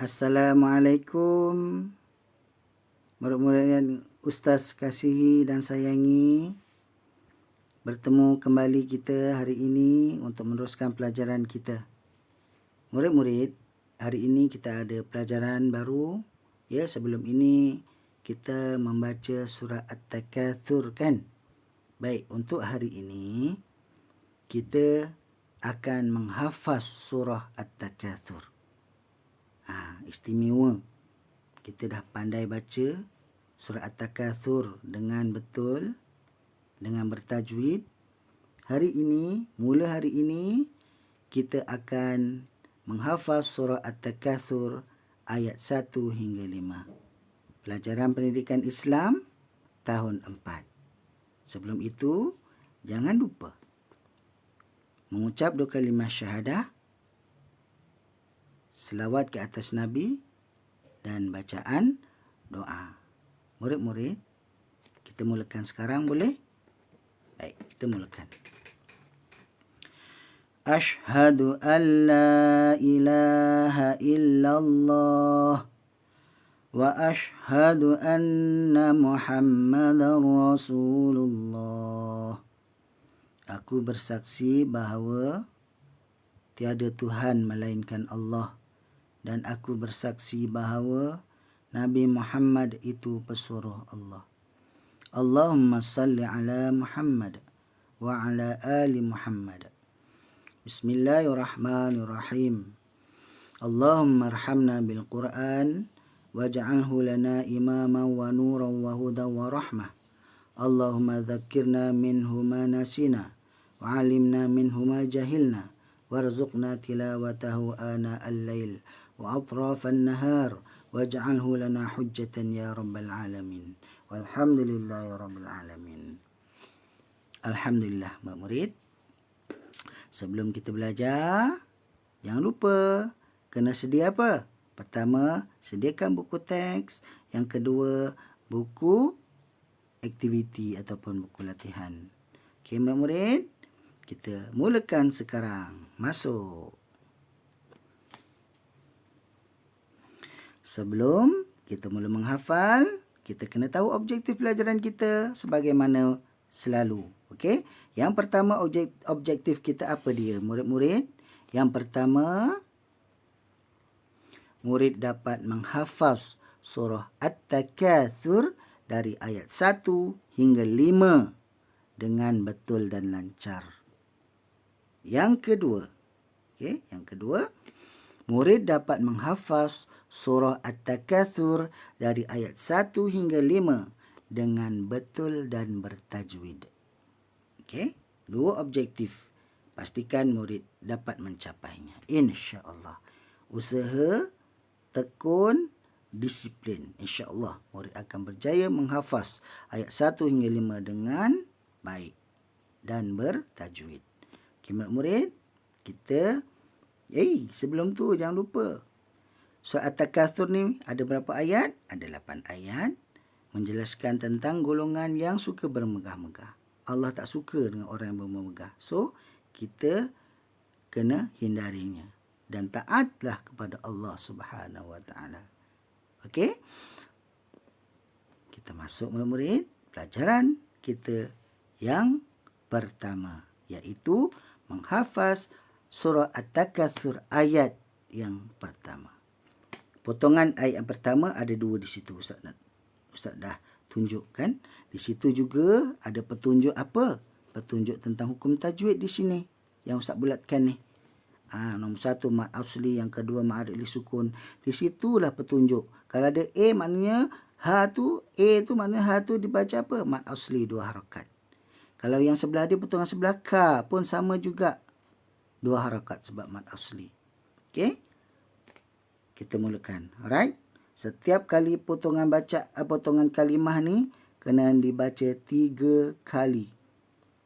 Assalamualaikum. Murid-murid yang Ustaz kasihi dan sayangi. Bertemu kembali kita hari ini untuk meneruskan pelajaran kita. Murid-murid, hari ini kita ada pelajaran baru. Ya, sebelum ini kita membaca surah At-Takatsur kan? Baik, untuk hari ini kita akan menghafaz surah At-Takatsur. Istimewa. Kita dah pandai baca surah At-Takatsur dengan betul, dengan bertajwid. Mula hari ini, kita akan menghafaz surah At-Takatsur ayat 1 hingga 5. Pelajaran Pendidikan Islam tahun 4. Sebelum itu, jangan lupa mengucap 2 kalimah syahadah, selawat ke atas Nabi dan bacaan doa. Murid-murid, kita mulakan sekarang boleh? Baik, kita mulakan. Ashhadu an la ilaha illallah wa ashhadu anna Muhammadar Rasulullah. Aku bersaksi bahawa tiada Tuhan melainkan Allah, dan aku bersaksi bahawa Nabi Muhammad itu pesuruh Allah. Allahumma salli ala Muhammad wa ala ali Muhammad. Bismillahirrahmanirrahim. Allahumma arhamna bil Quran waj'alhu lana imaman wa nuran wa hudan wa rahmah. Allahumma dhakkirna minhu ma nasina wa 'allimna minhu ma jahilna warzuqna tilawatahu ana al-lail wa atrafan nahar waj'alhu lana hujjatan ya rabbal alamin. Walhamdulillahi rabbil alamin. Alhamdulillah, Mak Murid. Sebelum kita belajar, jangan lupa kena sedia apa? Pertama, sediakan buku teks. Yang kedua, buku aktiviti ataupun buku latihan. Okey, Mak Murid, kita mulakan sekarang. Masuk. Sebelum kita mula menghafal, kita kena tahu objektif pelajaran kita sebagaimana selalu. Okey? Yang pertama, objektif kita apa dia, murid-murid? Yang pertama, murid dapat menghafaz surah At-Takatsur dari ayat 1 hingga 5 dengan betul dan lancar. Yang kedua, murid dapat menghafaz surah At-Takatsur dari ayat 1 hingga 5 dengan betul dan bertajwid. Okey, dua objektif. Pastikan murid dapat mencapainya, insya-Allah. Usaha, tekun, disiplin. Insya-Allah murid akan berjaya menghafaz ayat 1 hingga 5 dengan baik dan bertajwid. Okey, murid, kita sebelum tu jangan lupa. Surah At-Takatsur ni ada berapa ayat? Ada 8 ayat menjelaskan tentang golongan yang suka bermegah-megah. Allah tak suka dengan orang yang bermegah. So, kita kena hindarinya dan taatlah kepada Allah Subhanahu Wa Taala. Okey? Kita masuk, murid-murid, pelajaran kita yang pertama, iaitu menghafaz surah At-Takatsur ayat yang pertama. Potongan ayat yang pertama ada 2 di situ. Ustaz dah tunjukkan. Di situ juga ada petunjuk apa? Petunjuk tentang hukum tajwid di sini. Yang Ustaz bulatkan ni. Nombor 1 mad asli, yang kedua mad li sukun. Di situlah petunjuk. Kalau ada A maknanya A tu maknanya ha tu dibaca apa? Mad asli 2 harakat. Kalau yang sebelah dia potongan sebelah K pun sama juga 2 harakat sebab mad asli. Okey? Kita mulakan. Alright? Setiap kali potongan kalimah ni kena dibaca 3 kali.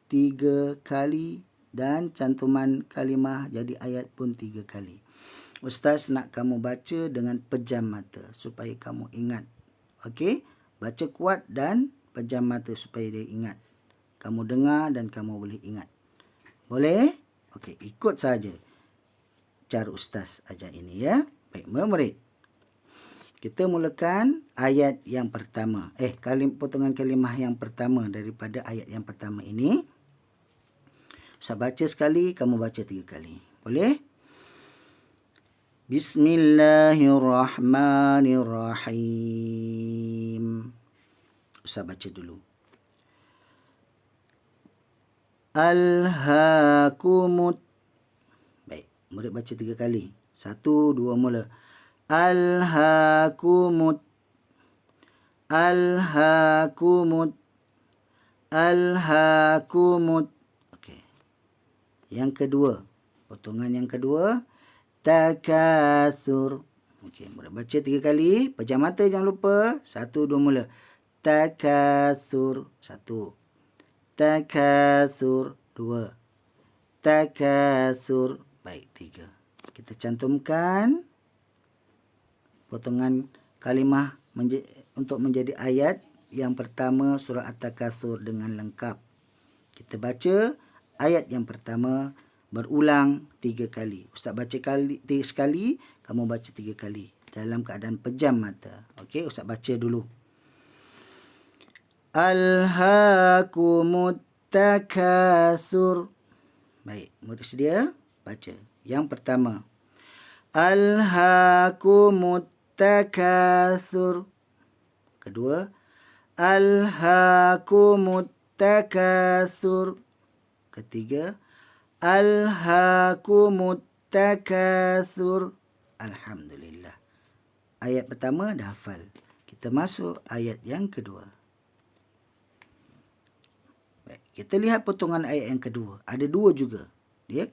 3 kali dan cantuman kalimah jadi ayat pun 3 kali. Ustaz nak kamu baca dengan pejam mata supaya kamu ingat. Okey? Baca kuat dan pejam mata supaya dia ingat. Kamu dengar dan kamu boleh ingat. Boleh? Okey, ikut saja cara Ustaz ajar ini ya. Baik, murid. Kita mulakan ayat yang pertama. Potongan kalimah yang pertama daripada ayat yang pertama ini. Ustaz baca sekali, kamu baca 3 kali. Boleh? Bismillahirrahmanirrahim. Ustaz baca dulu. Alhaakumut. Baik, murid baca 3 kali. 1, 2, mula. Alhaakumut. Alhaakumut. Alhaakumut. Okey. Yang kedua, potongan yang kedua, takatsur. Okey, murid baca 3 kali. Pejam mata jangan lupa. 1, 2, mula. Takatsur. 1. Takatsur. 2. Takatsur. Baik, 3. Kita cantumkan potongan kalimah untuk menjadi ayat yang pertama surah At-Takatsur dengan lengkap. Kita baca ayat yang pertama berulang 3 kali. Ustaz baca sekali, kamu baca 3 kali dalam keadaan pejam mata. Okey, Ustaz baca dulu. Alhaakumut takatsur. Baik, murid sedia? Baca. Yang pertama. Alhaakumut takatsur. Kedua. Alhaakumut takatsur. Ketiga. Alhaakumut takatsur. Alhamdulillah. Ayat pertama dah hafal. Kita masuk ayat yang kedua. Baik, kita lihat potongan ayat yang kedua. Ada 2 juga. Dia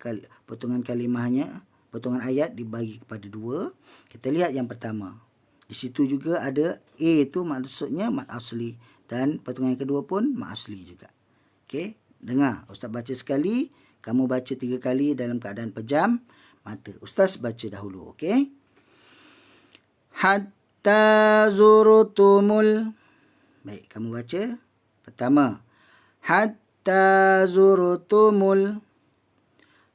potongan kalimahnya, potongan ayat dibagi kepada 2. Kita lihat yang pertama. Di situ juga ada A itu maksudnya mad asli dan potongan yang kedua pun mad asli juga. Okey, dengar Ustaz baca sekali, kamu baca 3 kali dalam keadaan pejam mata. Ustaz baca dahulu, okey? Hatta zurtumul. Baik, kamu baca. Pertama. Hatta zurtumul.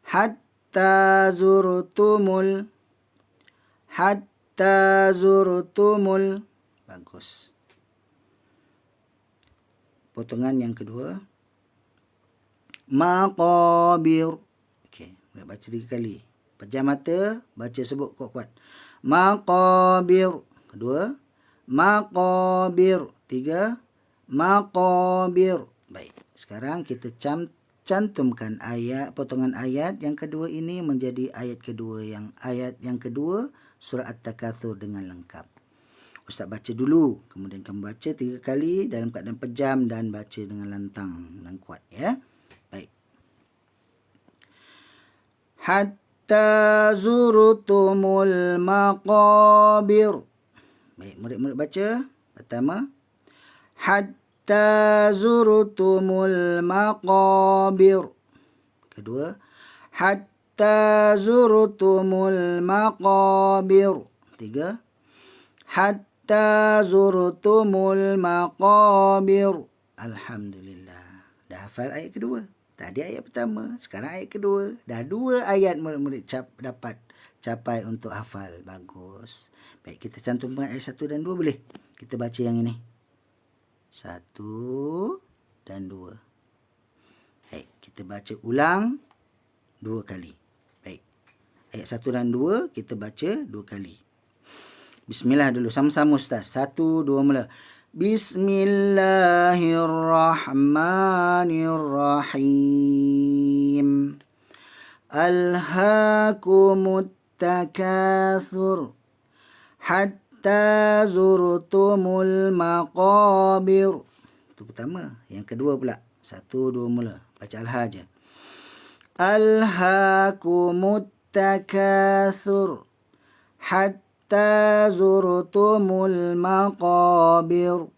Hatta zurtumul. Hatta zurtumul. Bagus. Potongan yang kedua. Maqabir. Okey, baca 3 kali. Pejam mata, baca sebut kuat-kuat. Maqabir. Kedua. Maqabir. 3. Maqabir. Baik. Sekarang kita cantumkan potongan ayat yang kedua ini menjadi ayat yang kedua surah At-Takatsur dengan lengkap. Ustaz baca dulu, kemudian kamu baca 3 kali dalam keadaan pejam dan baca dengan lantang dan kuat, ya. Baik. Hatta zurtumul maqabir. Baik, murid-murid baca. Pertama. Hatta zurtumul maqabir. Kedua. Hatta zurtumul maqabir. 3. Hatta zurtumul maqabir. Alhamdulillah. Dah hafal ayat kedua. Tadi ayat pertama, sekarang ayat kedua. Dah 2 ayat murid-murid dapat capai untuk hafal. Bagus. Baik, kita cantumkan ayat 1 dan 2 boleh? Kita baca yang ini. 1 dan 2. Baik, kita baca ulang 2 kali. Baik. Ayat 1 dan 2 kita baca 2 kali. Bismillah dulu sama-sama Ustaz. 1, 2 mula. Bismillahirrahmanirrahim. Alhaakumut takatsur hatta zurtumul maqabir. Itu pertama. Yang kedua pula. 1, 2 mula. Baca alha je. Alhaakumut takatsur hatta zurtumul maqabir.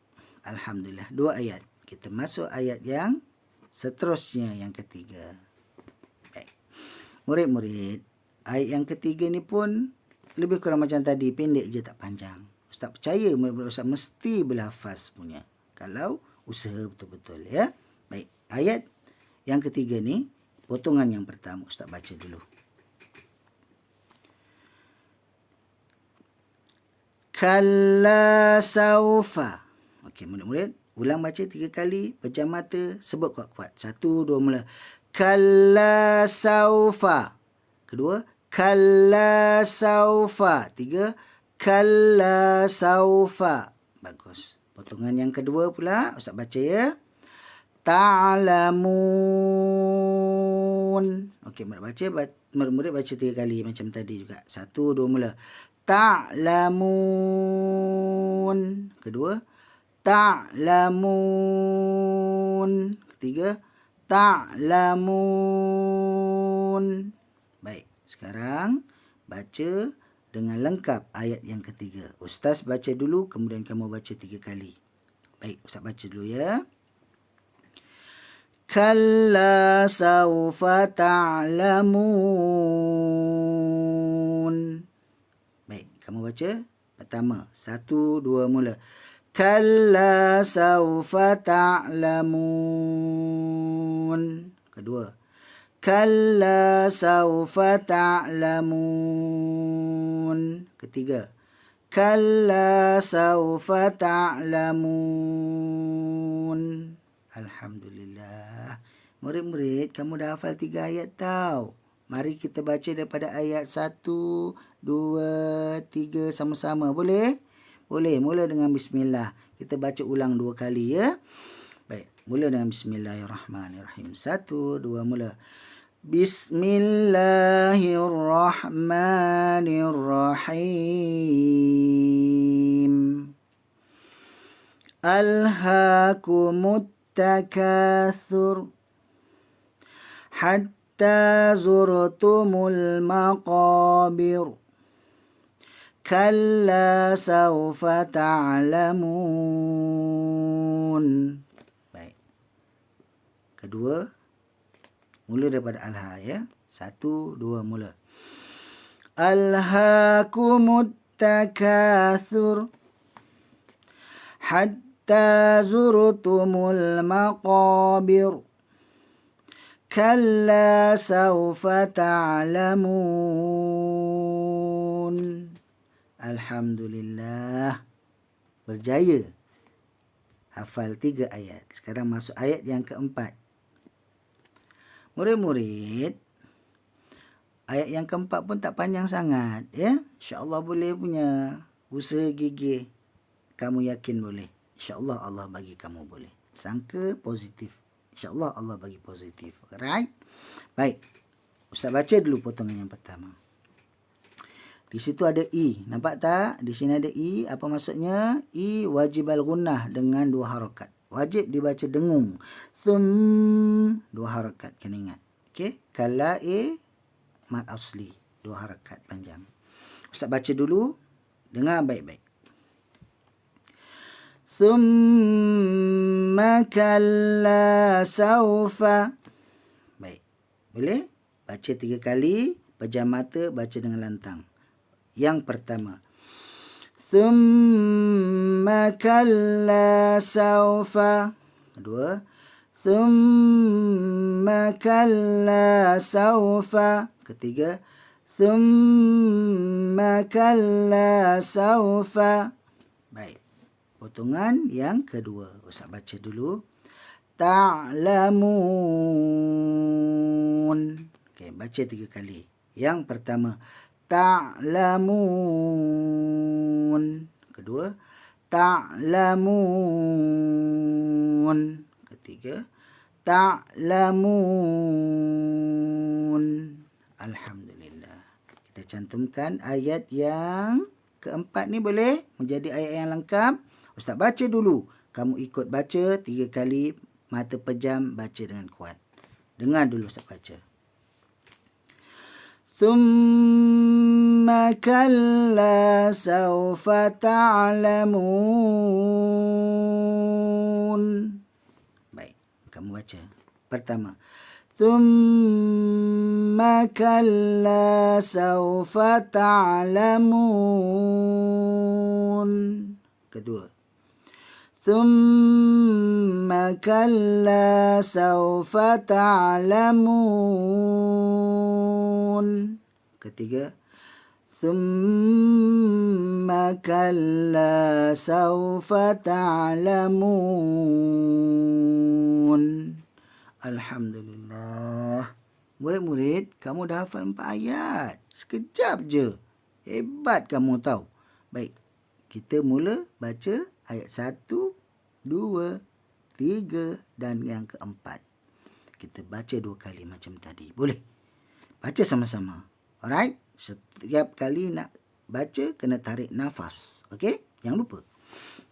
Alhamdulillah. 2 ayat. Kita masuk ayat yang seterusnya, yang ketiga. Baik. Murid-murid, ayat yang ketiga ni pun lebih kurang macam tadi, pendek je tak panjang. Ustaz percaya murid-murid Ustaz mesti berlafaz punya. Kalau usaha betul-betul, ya. Baik. Ayat yang ketiga ni, potongan yang pertama. Ustaz baca dulu. Kalla saufa. Okey, murid-murid, ulang baca 3 kali, pejam mata, sebut kuat-kuat. 1, 2, mula. Kalla saufa. Kedua, kalla saufa. 3, kalla saufa. Bagus. Potongan yang kedua pula, Ustaz baca ya. Ta'lamun. Okey, murid-murid baca 3 kali macam tadi juga. 1, 2, mula. Ta'lamun. Kedua, ta'lamun. Ketiga, ta'lamun. Baik, sekarang baca dengan lengkap ayat yang ketiga. Ustaz baca dulu, kemudian kamu baca 3 kali. Baik, Ustaz baca dulu ya. Kalla saufa ta'lamun. Baik, kamu baca pertama. 1, 2, mula. Kalla saufa ta'lamun. Kedua. Kalla saufa ta'lamun. Ketiga. Kalla saufa ta'lamun. Alhamdulillah. Murid-murid, kamu dah hafal 3 ayat tau. Mari kita baca daripada ayat 1, 2, 3 sama-sama. Boleh? Boleh. Mula dengan bismillah. Kita baca ulang 2 kali ya. Baik. Mula dengan bismillahirrahmanirrahim. 1, 2, mula. Bismillahirrahmanirrahim. Alhaakumut takatsur hatta zurtumul maqabir. Kalla sawfa ta'lamun. Baik. Kedua, mula daripada alha ya. 1, 2, mula. Alhaakumut takatsur hatta zurtumul maqabir. Kalla sawfa ta'lamun. Alhamdulillah. Berjaya. Hafal 3 ayat. Sekarang masuk ayat yang keempat. Murid-murid, ayat yang keempat pun tak panjang sangat. Ya? InsyaAllah boleh punya. Usaha gigih. Kamu yakin boleh. InsyaAllah Allah bagi kamu boleh. Sangka positif. InsyaAllah Allah bagi positif. Alright? Baik. Ustaz baca dulu potongan yang pertama. Di situ ada I. Nampak tak? Di sini ada I. Apa maksudnya? I wajib al-gunnah dengan 2 harakat. Wajib dibaca dengung. Thum. 2 harakat. Kena ingat. Okey. Kala mad asli. 2 harakat panjang. Ustaz baca dulu. Dengar baik-baik. Thumma kalla sawfa. Baik. Boleh? Baca 3 kali. Pejam mata. Baca dengan lantang. Yang pertama. Thumma kalla sawfa. Kedua. Thumma kalla sawfa. Ketiga. Thumma kalla sawfa. Baik. Potongan yang kedua. Ustaz baca dulu. Ta'lamun. Okey, baca 3 kali. Yang pertama. Ta'lamun. Kedua, ta'lamun. Ketiga, ta'lamun. Alhamdulillah. Kita cantumkan ayat yang keempat ni boleh menjadi ayat yang lengkap. Ustaz baca dulu. Kamu ikut baca 3 kali, mata pejam, baca dengan kuat. Dengar dulu Ustaz baca. Thumma kalla sawfa ta'lamun. Baik, kamu baca. Pertama. Thumma kalla sawfa ta'lamun. Kedua. Thumma kalla sawfa ta'lamun. Ketiga. Thumma كلا سوف تعلمون. Alhamdulillah. Murid-murid, kamu dah hafal 4 ayat. Sekejap je. Hebat kamu tahu. Baik, kita mula baca ayat 1, 2, 3 dan yang keempat. Kita baca 2 kali macam tadi. Boleh? Baca sama-sama. Alright? Setiap kali nak baca, kena tarik nafas. Okey? Jangan lupa.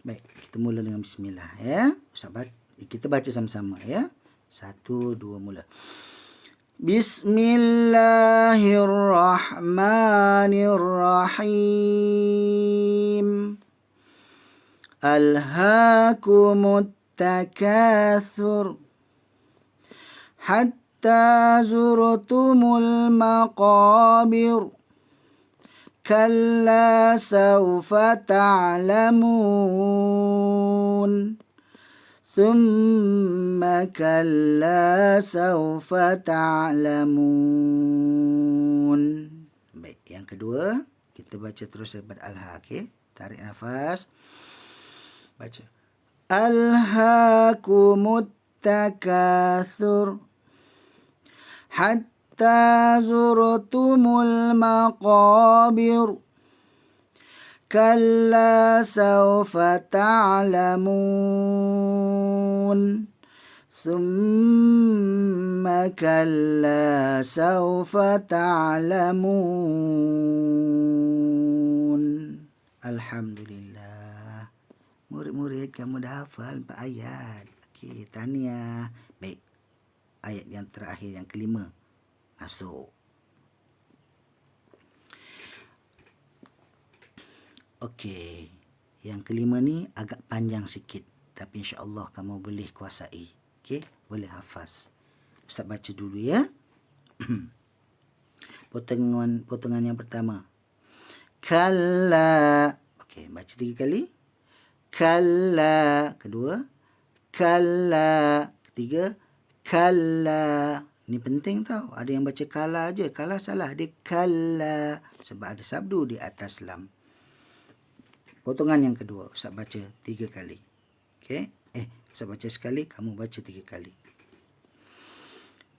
Baik, kita mula dengan bismillah. Ya? Kita baca sama-sama. Ya? 1, 2, mula. Bismillahirrahmanirrahim. Alhaakumut takatsur hatta zurtumul maqabir. Kalla sawfa ta'lamun. Thumma kalla sawfa ta'lamun. Baik, yang kedua, kita baca terus daripada Al-Ha. Okey, tarik nafas. Baca. Alhaakumut takatsur hatta zurtumul maqabir. Kalla sawfa ta'lamun. Thumma kalla sawfa ta'lamun. Alhamdulillah. Murid-murid, kamu dah hafal 4 ayat. Okey, tahniah. Baik, ayat yang terakhir, yang kelima. Masuk. Okey, yang kelima ni agak panjang sikit. Tapi insya-Allah kamu boleh kuasai. Okey, boleh hafaz. Ustaz baca dulu ya. Potongan yang pertama. Kalla. Okey, baca 3 kali. Kalla. Kedua. Kalla. Ketiga. Kalla. Ini penting tau. Ada yang baca kala aja. Kala salah. Dia kalla. Sebab ada sabdu di atas lam. Potongan yang kedua. Ustaz baca 3 kali. Okey. Ustaz baca sekali. Kamu baca 3 kali.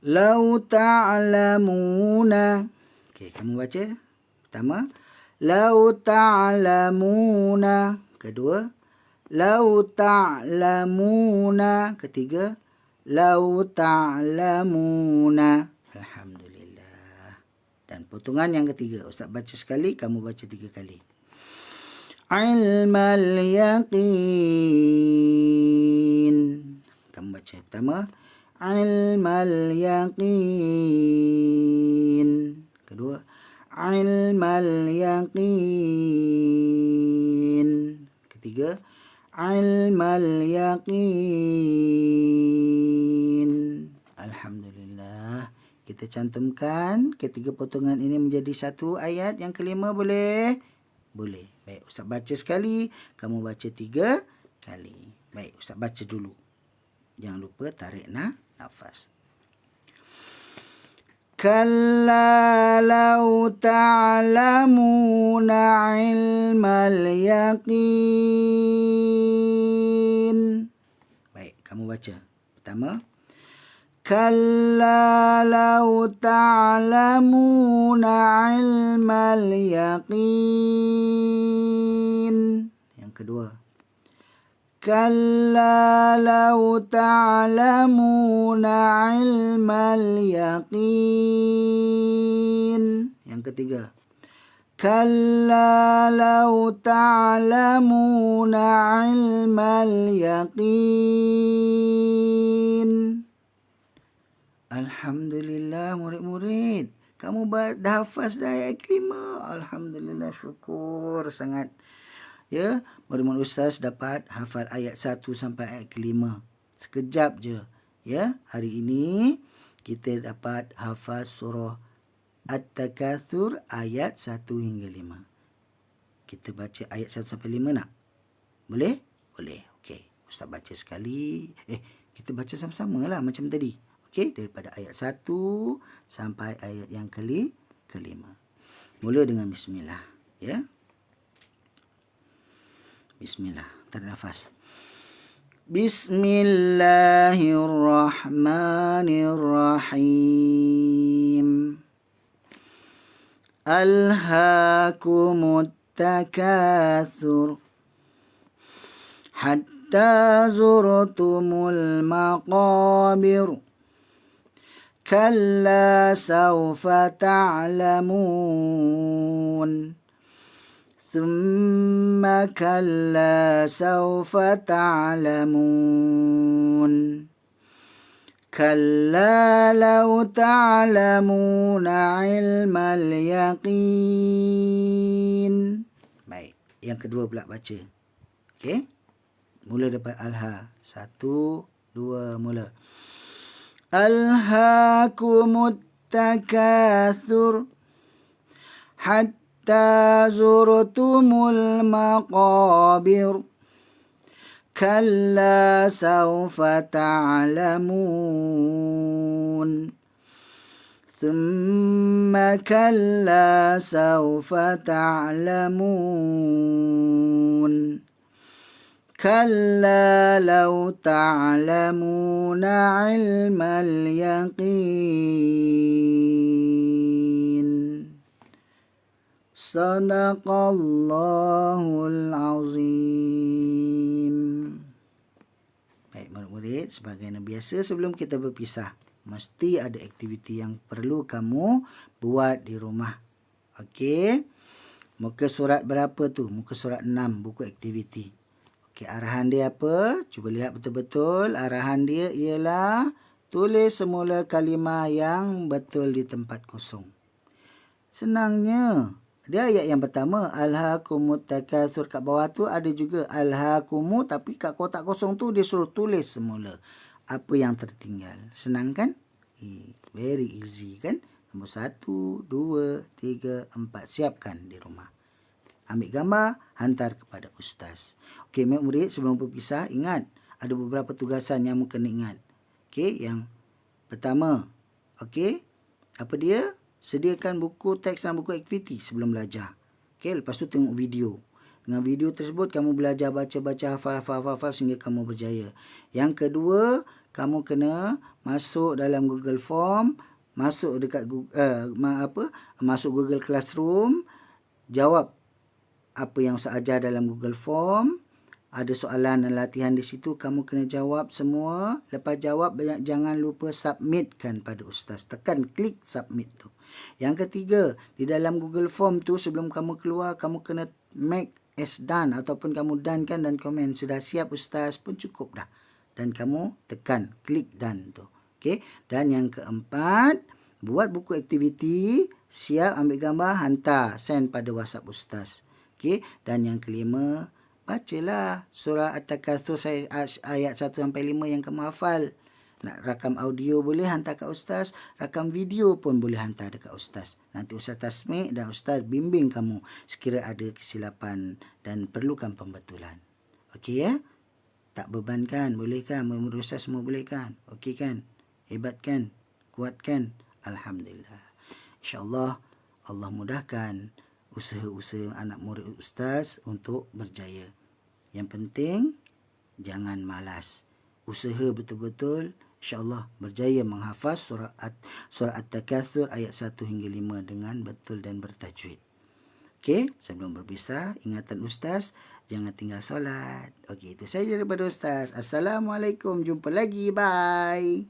Lau ta'lamuna. Okey, kamu baca. Pertama. Lau ta'lamuna. Kedua. Lau ta'lamuna. Ketiga. Lau ta'lamuna. Alhamdulillah. Dan potongan yang ketiga. Ustaz baca sekali. Kamu baca 3 kali. Ilmal yaqin. Kamu baca pertama. Ilmal yaqin. Kedua. Ilmal yaqin. Ketiga. Ilmal yaqin. Alhamdulillah. Kita cantumkan ketiga potongan ini menjadi satu ayat. Yang kelima boleh? Boleh. Baik, Ustaz baca sekali. Kamu baca 3 kali. Baik, Ustaz baca dulu. Jangan lupa tarik nafas. Kalla lau ta'lamuna ilmal yaqin. Baik, kamu baca. Pertama. Kalla lau ta'lamuna ilmal yaqin. Yang kedua. Kalla lau ta'lamuna ilmal yaqin. Yang ketiga. Kalla lau ta'lamuna ilmal yaqin. Alhamdulillah murid-murid. Kamu dah hafaz dah ayat kelima. Alhamdulillah, syukur sangat. Ya, murid-murid Ustaz dapat hafal ayat 1 sampai ayat kelima. Sekejap je. Ya, hari ini kita dapat hafaz surah At-Takatsur ayat 1 hingga 5. Kita baca ayat 1 sampai 5 nak? Boleh? Boleh. Okey. Ustaz baca sekali. Kita baca sama-sama lah macam tadi. Okey, daripada ayat 1 sampai ayat yang kelima. Mula dengan bismillah, ya. Bismillah. Tarik nafas. Bismillahirrahmanirrahim. Alhaakumut takatsur hatta zurtumul maqabir. Kalla sawfa ta'lamun. Thumma kalla sawfa ta'lamun. Kalla law ta'lamuna ilmal yaqin. Baik, yang kedua pula baca. Okey. Mula daripada alha. 1, 2, mula. Alhaakumut takatsur hatta zurtumul maqabir. Kalla sawfa ta'lamun. Thumma kalla sawfa ta'lamun. Kalla law ta'lamuna ilmal yaqin. Sadaqallahul azim. Baik, murid-murid, sebagaimana biasa sebelum kita berpisah, mesti ada aktiviti yang perlu kamu buat di rumah. Okey. Muka surat berapa tu? Muka surat 6, buku aktiviti. Okey, arahan dia apa? Cuba lihat betul-betul. Arahan dia ialah tulis semula kalimah yang betul di tempat kosong. Senangnya. Dia ayat yang pertama, alhaakumut takatsur, kat bawah tu ada juga alhaakumu, tapi kat kotak kosong tu dia suruh tulis semula apa yang tertinggal. Senang kan? Very easy kan? Nombor 1, 2, 3, 4. Siapkan di rumah. Ambil gambar, hantar kepada ustaz. Okey, murid, sebelum berpisah, ingat ada beberapa tugasan yang kena ingat. Okey, yang pertama, okey, apa dia? Sediakan buku teks dan buku aktiviti sebelum belajar. Okey, lepas tu tengok video. Dengan video tersebut kamu belajar baca-baca, hafal sehingga kamu berjaya. Yang kedua, kamu kena masuk dalam Google Form, masuk dekat masuk Google Classroom, jawab apa yang Ustaz ajar dalam Google Form. Ada soalan dan latihan di situ, kamu kena jawab semua. Lepas jawab, jangan lupa submitkan pada ustaz. Tekan klik submit tu. Yang ketiga, di dalam Google Form tu sebelum kamu keluar, kamu kena make as done ataupun kamu done kan dan komen sudah siap ustaz pun cukup dah. Dan kamu tekan klik done tu. Okey. Dan yang keempat, buat buku aktiviti, siap ambil gambar, hantar, send pada WhatsApp ustaz. Okey. Dan yang kelima, bacalah surah At-Takatsur ayat 1 sampai 5 yang kamu hafal. Nak rakam audio boleh hantar kat ustaz, rakam video pun boleh hantar dekat ustaz. Nanti ustaz tasmik dan ustaz bimbing kamu sekira ada kesilapan dan perlukan pembetulan. Okey ya? Tak beban kan? Boleh kan? Murid ustaz semua boleh kan? Okey kan? Hebat kan? Kuat kan? Alhamdulillah. InsyaAllah Allah mudahkan usaha-usaha anak murid ustaz untuk berjaya. Yang penting, jangan malas. Usaha betul-betul, insyaAllah berjaya menghafaz surah At-Takatsur ayat 1 hingga 5 dengan betul dan bertajwid. Okey, sebelum berpisah, ingatan ustaz, jangan tinggal solat. Okey, itu saja daripada ustaz. Assalamualaikum, jumpa lagi. Bye.